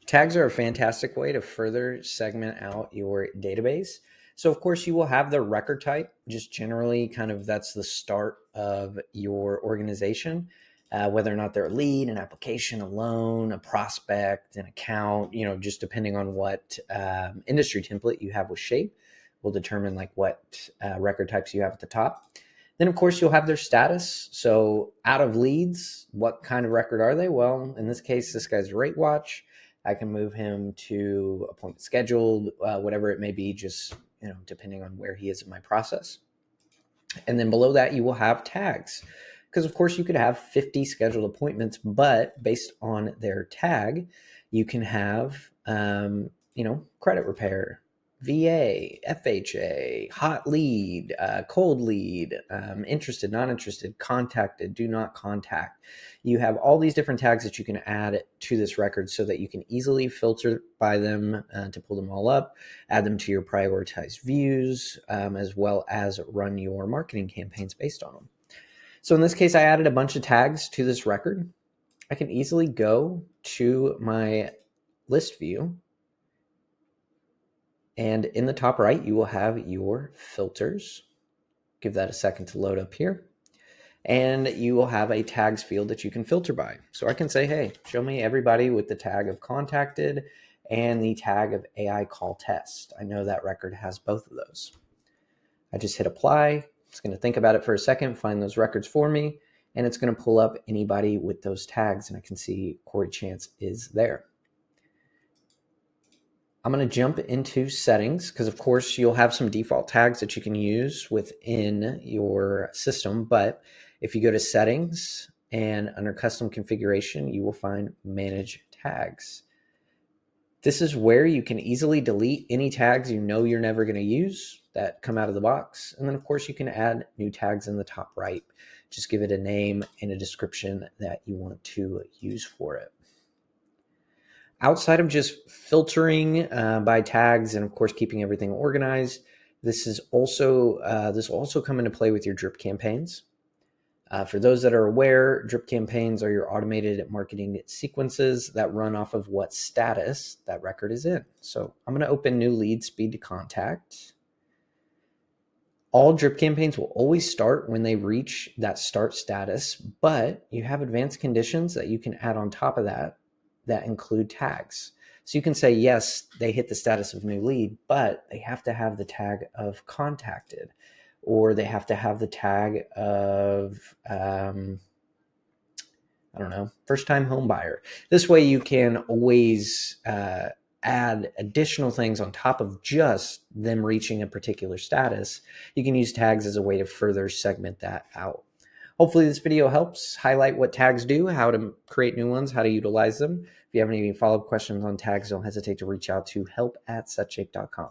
Tags are a fantastic way to further segment out your database. So of course you will have the record type, just generally kind of that's the start of your organization, whether or not they're a lead, an application, a loan, a prospect, an account, just depending on what industry template you have with Shape will determine like what record types you have at the top. Then of course you'll have their status. So out of leads, what kind of record are they? Well, in this case, this guy's rate watch. I can move him to appointment scheduled, whatever it may be, just depending on where he is in my process. And then below that, you will have tags, because of course you could have 50 scheduled appointments, but based on their tag, you can have credit repair, VA, FHA, hot lead, cold lead, interested, not interested, contacted, do not contact. You have all these different tags that you can add to this record so that you can easily filter by them to pull them all up, add them to your prioritized views, as well as run your marketing campaigns based on them. So in this case, I added a bunch of tags to this record. I can easily go to my list view, and in the top right, you will have your filters. Give that a second to load up here. And you will have a tags field that you can filter by. So I can say, hey, show me everybody with the tag of contacted and the tag of AI call test. I know that record has both of those. I just hit apply. It's going to think about it for a second, find those records for me, and it's going to pull up anybody with those tags. And I can see Corey Chance is there. I'm going to jump into settings because, of course, you'll have some default tags that you can use within your system. But if you go to settings and under custom configuration, you will find manage tags. This is where you can easily delete any tags you know you're never going to use that come out of the box. And then, of course, you can add new tags in the top right. Just give it a name and a description that you want to use for it. Outside of just filtering by tags and, of course, keeping everything organized, this will also come into play with your drip campaigns. For those that are aware, drip campaigns are your automated marketing sequences that run off of what status that record is in. So I'm going to open new lead, speed to contact. All drip campaigns will always start when they reach that start status, but you have advanced conditions that you can add on top of that include tags. So you can say, yes, they hit the status of new lead, but they have to have the tag of contacted, or they have to have the tag of, first time home buyer. This way you can always add additional things on top of just them reaching a particular status. You can use tags as a way to further segment that out. Hopefully this video helps highlight what tags do, how to create new ones, how to utilize them. If you have any follow-up questions on tags, don't hesitate to reach out to help@setshape.com.